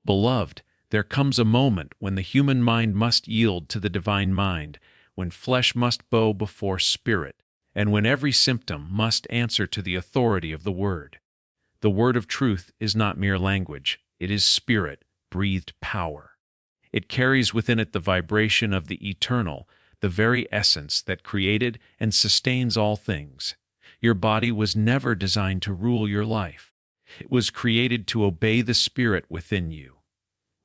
Beloved, there comes a moment when the human mind must yield to the divine mind, when flesh must bow before spirit, and when every symptom must answer to the authority of the Word. The word of truth is not mere language, it is spirit-breathed power. It carries within it the vibration of the eternal, the very essence that created and sustains all things. Your body was never designed to rule your life. It was created to obey the Spirit within you.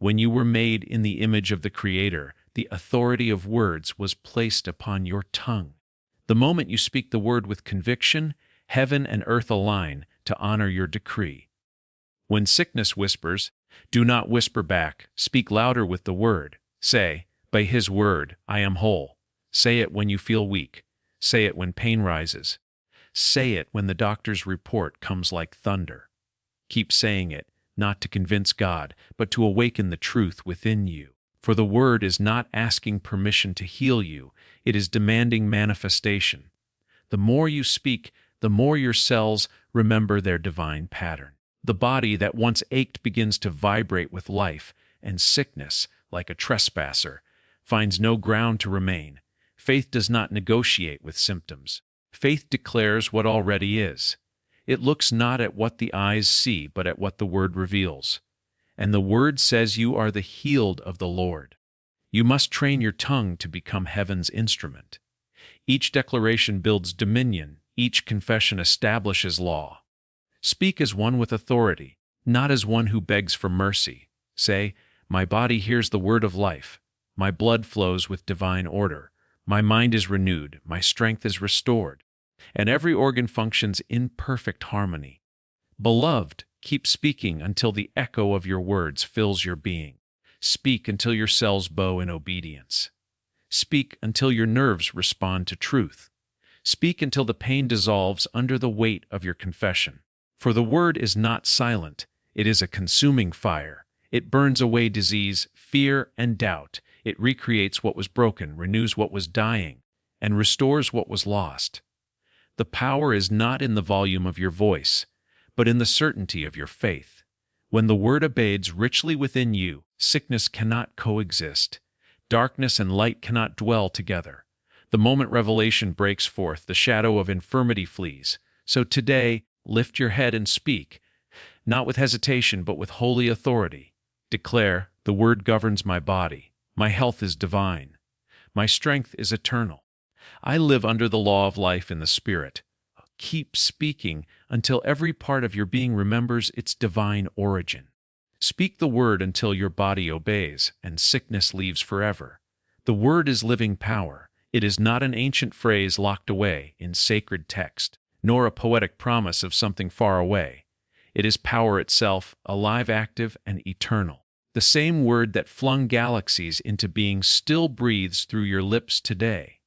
When you were made in the image of the Creator, the authority of words was placed upon your tongue. The moment you speak the word with conviction, heaven and earth align to honor your decree. When sickness whispers, do not whisper back, speak louder with the word. Say, by His word, I am whole. Say it when you feel weak. Say it when pain rises. Say it when the doctor's report comes like thunder. Keep saying it, not to convince God, but to awaken the truth within you. For the word is not asking permission to heal you, it is demanding manifestation. The more you speak, the more your cells remember their divine pattern. The body that once ached begins to vibrate with life, and sickness, like a trespasser, finds no ground to remain. Faith does not negotiate with symptoms. Faith declares what already is. It looks not at what the eyes see, but at what the Word reveals. And the Word says you are the healed of the Lord. You must train your tongue to become heaven's instrument. Each declaration builds dominion, each confession establishes law. Speak as one with authority, not as one who begs for mercy. Say, my body hears the word of life. My blood flows with divine order. My mind is renewed, my strength is restored, and every organ functions in perfect harmony. Beloved, keep speaking until the echo of your words fills your being. Speak until your cells bow in obedience. Speak until your nerves respond to truth. Speak until the pain dissolves under the weight of your confession. For the word is not silent, it is a consuming fire. It burns away disease, fear, and doubt. It recreates what was broken, renews what was dying, and restores what was lost. The power is not in the volume of your voice, but in the certainty of your faith. When the word abides richly within you, sickness cannot coexist. Darkness and light cannot dwell together. The moment revelation breaks forth, the shadow of infirmity flees. So today, lift your head and speak, not with hesitation but with holy authority. Declare, the word governs my body. My health is divine. My strength is eternal. I live under the law of life in the Spirit. Keep speaking until every part of your being remembers its divine origin. Speak the word until your body obeys and sickness leaves forever. The word is living power. It is not an ancient phrase locked away in sacred text, nor a poetic promise of something far away. It is power itself, alive, active, and eternal. The same word that flung galaxies into being still breathes through your lips today.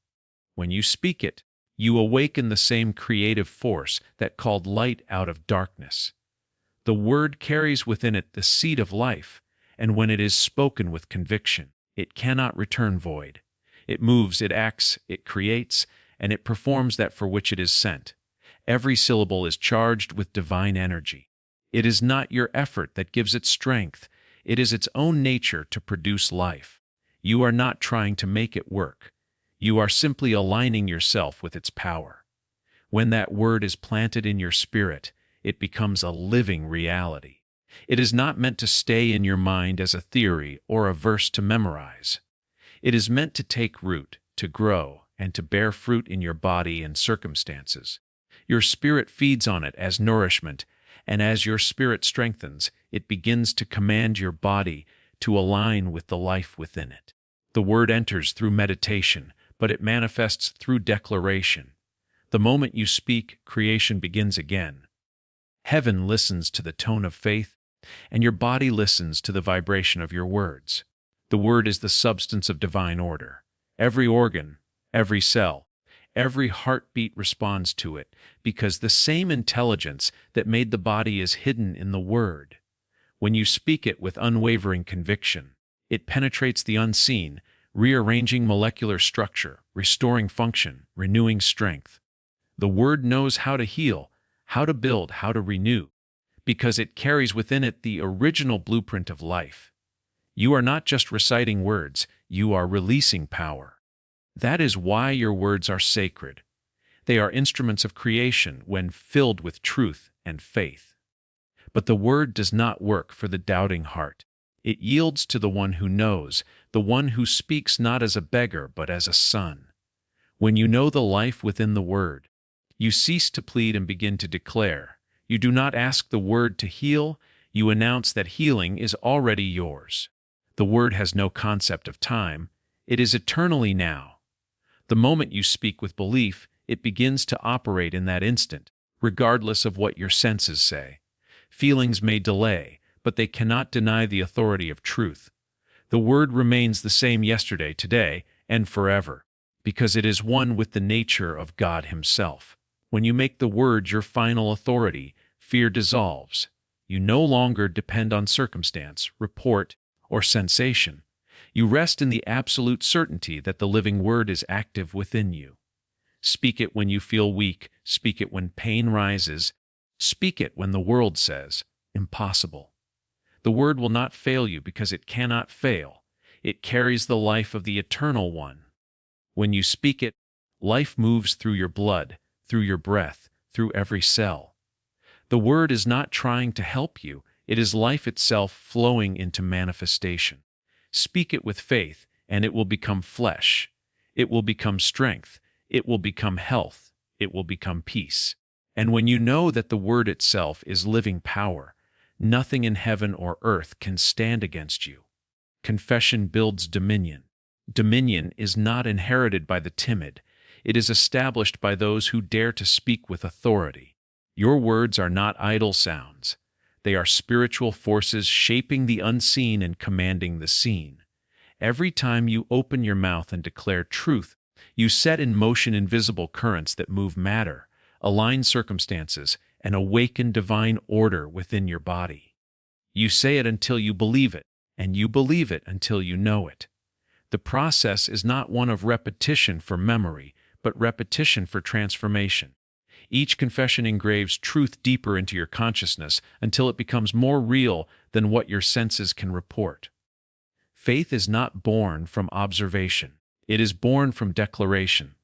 When you speak it, you awaken the same creative force that called light out of darkness. The word carries within it the seed of life, and when it is spoken with conviction, it cannot return void. It moves, it acts, it creates, and it performs that for which it is sent. Every syllable is charged with divine energy. It is not your effort that gives it strength. It is its own nature to produce life. You are not trying to make it work. You are simply aligning yourself with its power. When that word is planted in your spirit, it becomes a living reality. It is not meant to stay in your mind as a theory or a verse to memorize. It is meant to take root, to grow, and to bear fruit in your body and circumstances. Your spirit feeds on it as nourishment, and as your spirit strengthens, it begins to command your body to align with the life within it. The word enters through meditation, but it manifests through declaration. The moment you speak, creation begins again. Heaven listens to the tone of faith, and your body listens to the vibration of your words. The word is the substance of divine order. Every organ, every cell, every heartbeat responds to it, because the same intelligence that made the body is hidden in the word. When you speak it with unwavering conviction, it penetrates the unseen, rearranging molecular structure, restoring function, renewing strength. The word knows how to heal, how to build, how to renew, because it carries within it the original blueprint of life. You are not just reciting words, you are releasing power. That is why your words are sacred. They are instruments of creation when filled with truth and faith. But the word does not work for the doubting heart. It yields to the one who knows, the one who speaks not as a beggar but as a son. When you know the life within the word, you cease to plead and begin to declare. You do not ask the word to heal, you announce that healing is already yours. The word has no concept of time, it is eternally now. The moment you speak with belief, it begins to operate in that instant, regardless of what your senses say. Feelings may delay, but they cannot deny the authority of truth. The word remains the same yesterday, today, and forever, because it is one with the nature of God Himself. When you make the word your final authority, fear dissolves. You no longer depend on circumstance, report, or sensation. You rest in the absolute certainty that the living word is active within you. Speak it when you feel weak, speak it when pain rises, speak it when the world says, impossible. The word will not fail you because it cannot fail. It carries the life of the Eternal One. When you speak it, life moves through your blood, through your breath, through every cell. The word is not trying to help you, it is life itself flowing into manifestation. Speak it with faith, and it will become flesh. It will become strength. It will become health. It will become peace. And when you know that the word itself is living power, nothing in heaven or earth can stand against you. Confession builds dominion. Dominion is not inherited by the timid. It is established by those who dare to speak with authority. Your words are not idle sounds. They are spiritual forces shaping the unseen and commanding the seen. Every time you open your mouth and declare truth, you set in motion invisible currents that move matter, align circumstances, and awaken divine order within your body. You say it until you believe it, and you believe it until you know it. The process is not one of repetition for memory, but repetition for transformation. Each confession engraves truth deeper into your consciousness until it becomes more real than what your senses can report. Faith is not born from observation. It is born from declaration.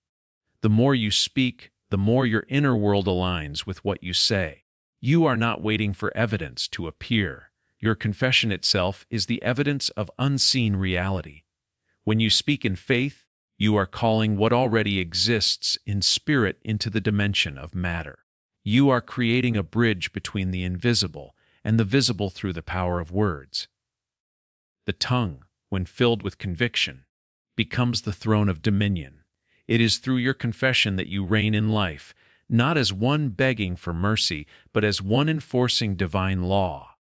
The more you speak, the more your inner world aligns with what you say. You are not waiting for evidence to appear. Your confession itself is the evidence of unseen reality. When you speak in faith, you are calling what already exists in spirit into the dimension of matter. You are creating a bridge between the invisible and the visible through the power of words. The tongue, when filled with conviction, becomes the throne of dominion. It is through your confession that you reign in life, not as one begging for mercy, but as one enforcing divine law.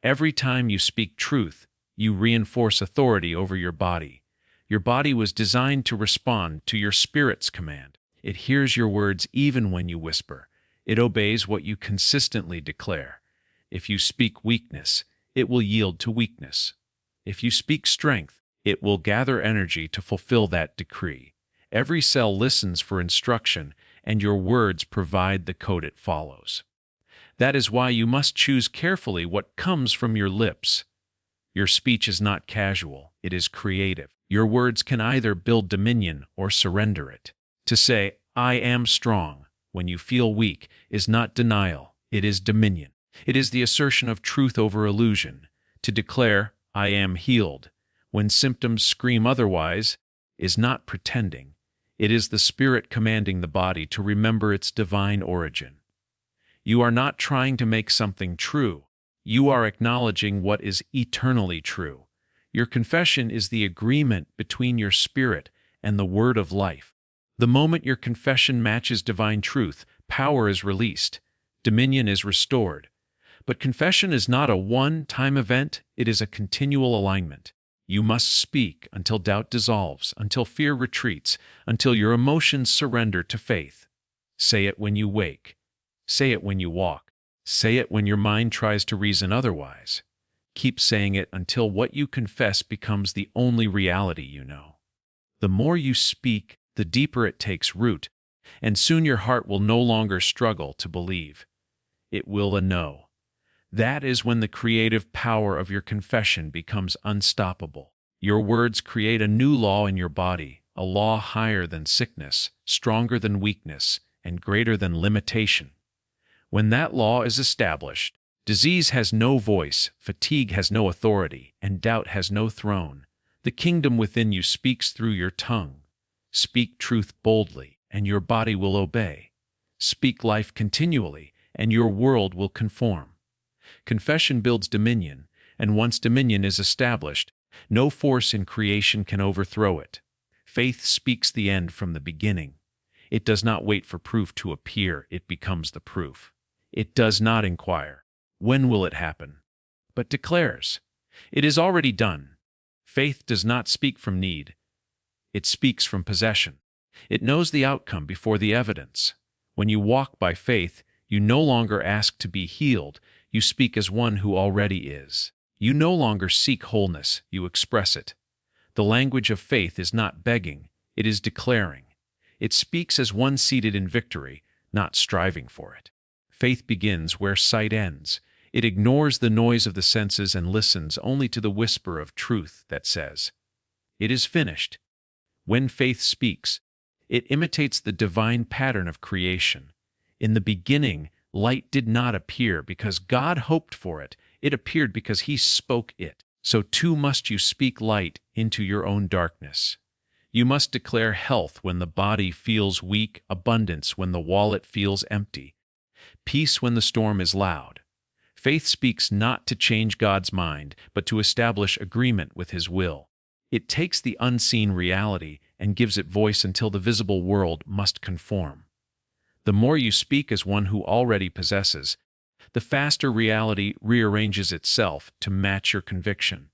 Every time you speak truth, you reinforce authority over your body. Your body was designed to respond to your spirit's command. It hears your words even when you whisper. It obeys what you consistently declare. If you speak weakness, it will yield to weakness. If you speak strength, it will gather energy to fulfill that decree. Every cell listens for instruction, and your words provide the code it follows. That is why you must choose carefully what comes from your lips. Your speech is not casual, it is creative. Your words can either build dominion or surrender it. To say, "I am strong," when you feel weak, is not denial, it is dominion. It is the assertion of truth over illusion. To declare, "I am healed," when symptoms scream otherwise, is not pretending. It is the spirit commanding the body to remember its divine origin. You are not trying to make something true. You are acknowledging what is eternally true. Your confession is the agreement between your spirit and the word of life. The moment your confession matches divine truth, power is released, dominion is restored. But confession is not a one-time event, it is a continual alignment. You must speak until doubt dissolves, until fear retreats, until your emotions surrender to faith. Say it when you wake. Say it when you walk. Say it when your mind tries to reason otherwise. Keep saying it until what you confess becomes the only reality you know. The more you speak, the deeper it takes root, and soon your heart will no longer struggle to believe. It will know. That is when the creative power of your confession becomes unstoppable. Your words create a new law in your body, a law higher than sickness, stronger than weakness, and greater than limitation. When that law is established, disease has no voice, fatigue has no authority, and doubt has no throne. The kingdom within you speaks through your tongue. Speak truth boldly, and your body will obey. Speak life continually, and your world will conform. Confession builds dominion, and once dominion is established, no force in creation can overthrow it. Faith speaks the end from the beginning. It does not wait for proof to appear, it becomes the proof. It does not inquire, when will it happen? But declares, it is already done. Faith does not speak from need. It speaks from possession. It knows the outcome before the evidence. When you walk by faith, you no longer ask to be healed, you speak as one who already is. You no longer seek wholeness, you express it. The language of faith is not begging, it is declaring. It speaks as one seated in victory, not striving for it. Faith begins where sight ends. It ignores the noise of the senses and listens only to the whisper of truth that says, "It is finished." When faith speaks, it imitates the divine pattern of creation. In the beginning, light did not appear because God hoped for it. It appeared because He spoke it. So too must you speak light into your own darkness. You must declare health when the body feels weak, abundance when the wallet feels empty, peace when the storm is loud. Faith speaks not to change God's mind, but to establish agreement with His will. It takes the unseen reality and gives it voice until the visible world must conform. The more you speak as one who already possesses, the faster reality rearranges itself to match your conviction.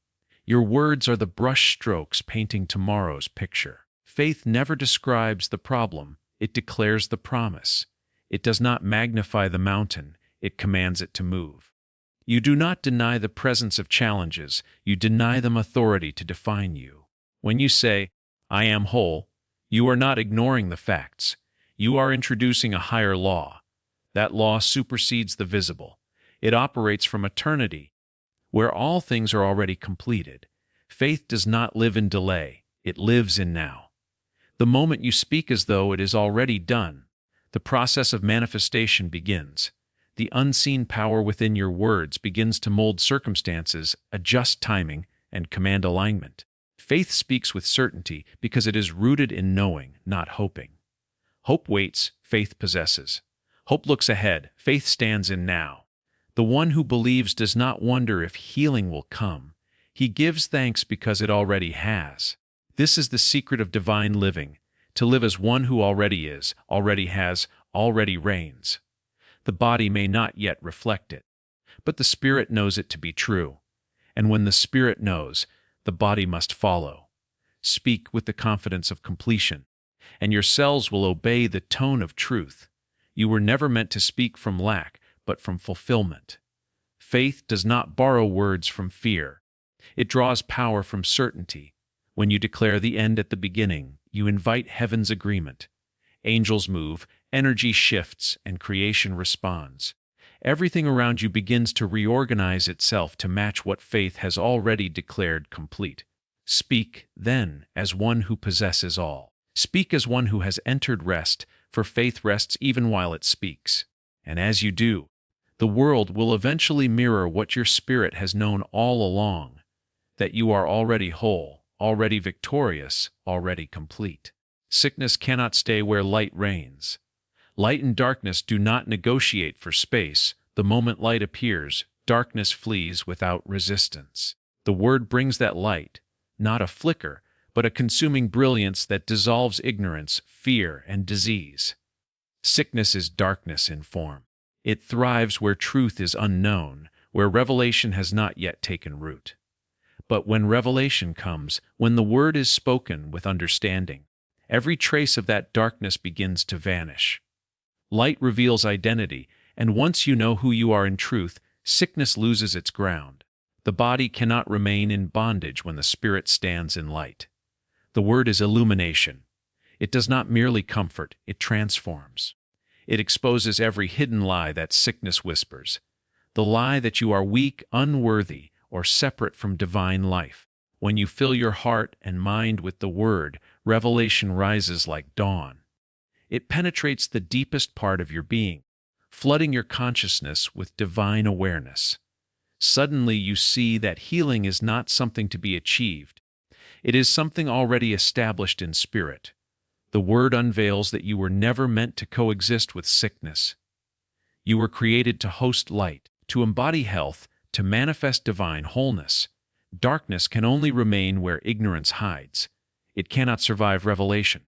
Your words are the brush strokes painting tomorrow's picture. Faith never describes the problem, it declares the promise. It does not magnify the mountain, it commands it to move. You do not deny the presence of challenges, you deny them authority to define you. When you say, "I am whole," you are not ignoring the facts. You are introducing a higher law. That law supersedes the visible. It operates from eternity, where all things are already completed. Faith does not live in delay, it lives in now. The moment you speak as though it is already done, the process of manifestation begins. The unseen power within your words begins to mold circumstances, adjust timing, and command alignment. Faith speaks with certainty because it is rooted in knowing, not hoping. Hope waits, faith possesses. Hope looks ahead, faith stands in now. The one who believes does not wonder if healing will come. He gives thanks because it already has. This is the secret of divine living, to live as one who already is, already has, already reigns. The body may not yet reflect it, but the spirit knows it to be true. And when the spirit knows, the body must follow. Speak with the confidence of completion, and your cells will obey the tone of truth. You were never meant to speak from lack, but from fulfillment. Faith does not borrow words from fear. It draws power from certainty. When you declare the end at the beginning, you invite heaven's agreement. Angels move, energy shifts, and creation responds. Everything around you begins to reorganize itself to match what faith has already declared complete. Speak, then, as one who possesses all. Speak as one who has entered rest, for faith rests even while it speaks. And as you do, the world will eventually mirror what your spirit has known all along, that you are already whole, already victorious, already complete. Sickness cannot stay where light reigns. Light and darkness do not negotiate for space. The moment light appears, darkness flees without resistance. The word brings that light, not a flicker, but a consuming brilliance that dissolves ignorance, fear, and disease. Sickness is darkness in form. It thrives where truth is unknown, where revelation has not yet taken root. But when revelation comes, when the word is spoken with understanding, every trace of that darkness begins to vanish. Light reveals identity, and once you know who you are in truth, sickness loses its ground. The body cannot remain in bondage when the spirit stands in light. The word is illumination. It does not merely comfort, it transforms. It exposes every hidden lie that sickness whispers. the lie that you are weak, unworthy, or separate from divine life. When you fill your heart and mind with the Word, revelation rises like dawn. It penetrates the deepest part of your being, flooding your consciousness with divine awareness. Suddenly you see that healing is not something to be achieved. It is something already established in spirit. The Word unveils that you were never meant to coexist with sickness. You were created to host light, to embody health, to manifest divine wholeness. Darkness can only remain where ignorance hides. It cannot survive revelation.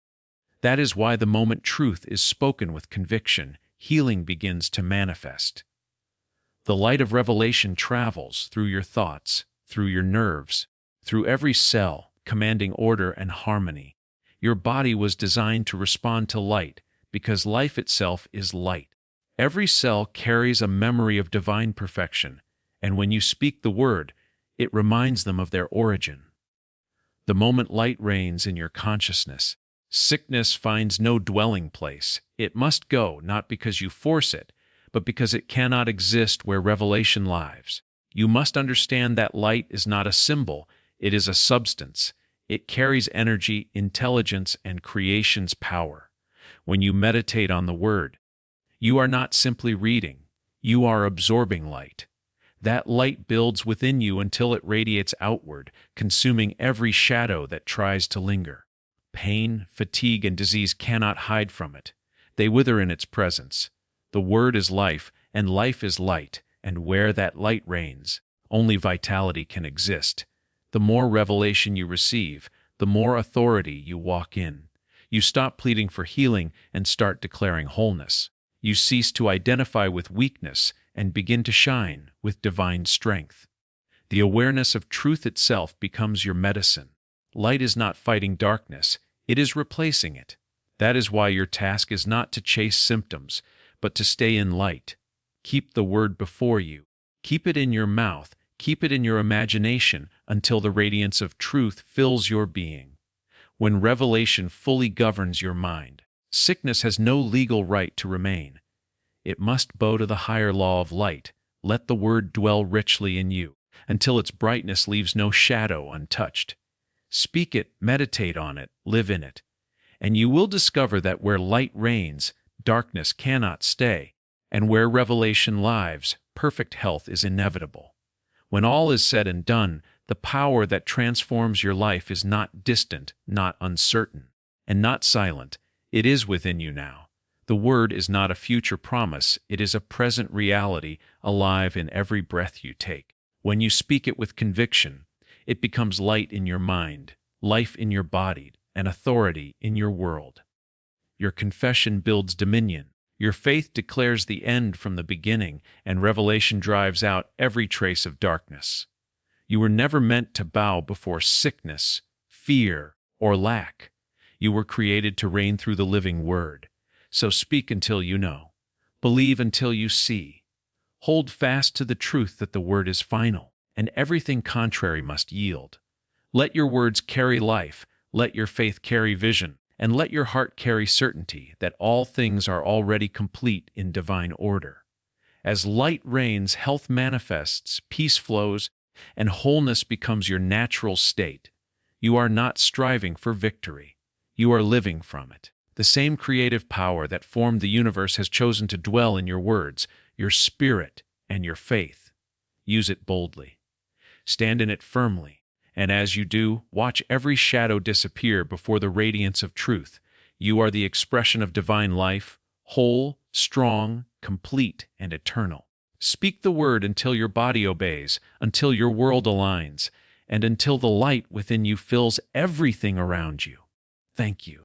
That is why the moment truth is spoken with conviction, healing begins to manifest. The light of revelation travels through your thoughts, through your nerves, through every cell, commanding order and harmony. Your body was designed to respond to light, because life itself is light. Every cell carries a memory of divine perfection, and when you speak the Word, it reminds them of their origin. The moment light reigns in your consciousness, sickness finds no dwelling place. It must go, not because you force it, but because it cannot exist where revelation lives. You must understand that light is not a symbol, it is a substance. It carries energy, intelligence, and creation's power. When you meditate on the Word, you are not simply reading, you are absorbing light. That light builds within you until it radiates outward, consuming every shadow that tries to linger. Pain, fatigue, and disease cannot hide from it. They wither in its presence. The Word is life, and life is light, and where that light reigns, only vitality can exist. The more revelation you receive, the more authority you walk in. You stop pleading for healing and start declaring wholeness. You cease to identify with weakness and begin to shine with divine strength. The awareness of truth itself becomes your medicine. Light is not fighting darkness, it is replacing it. That is why your task is not to chase symptoms, but to stay in light. Keep the Word before you. Keep it in your mouth. Keep it in your imagination until the radiance of truth fills your being. When revelation fully governs your mind, sickness has no legal right to remain. It must bow to the higher law of light. Let the Word dwell richly in you, until its brightness leaves no shadow untouched. Speak it, meditate on it, live in it, and you will discover that where light reigns, darkness cannot stay, and where revelation lives, perfect health is inevitable. When all is said and done, the power that transforms your life is not distant, not uncertain, and not silent. It is within you now. The Word is not a future promise, it is a present reality, alive in every breath you take. When you speak it with conviction, it becomes light in your mind, life in your body, and authority in your world. Your confession builds dominion. Your faith declares the end from the beginning, and revelation drives out every trace of darkness. You were never meant to bow before sickness, fear, or lack. You were created to reign through the living Word. So speak until you know. Believe until you see. Hold fast to the truth that the Word is final, and everything contrary must yield. Let your words carry life, let your faith carry vision, and let your heart carry certainty that all things are already complete in divine order. As light reigns, health manifests, peace flows, and wholeness becomes your natural state. You are not striving for victory. You are living from it. The same creative power that formed the universe has chosen to dwell in your words, your spirit, and your faith. Use it boldly. Stand in it firmly. And as you do, watch every shadow disappear before the radiance of truth. You are the expression of divine life, whole, strong, complete, and eternal. Speak the Word until your body obeys, until your world aligns, and until the light within you fills everything around you. Thank you.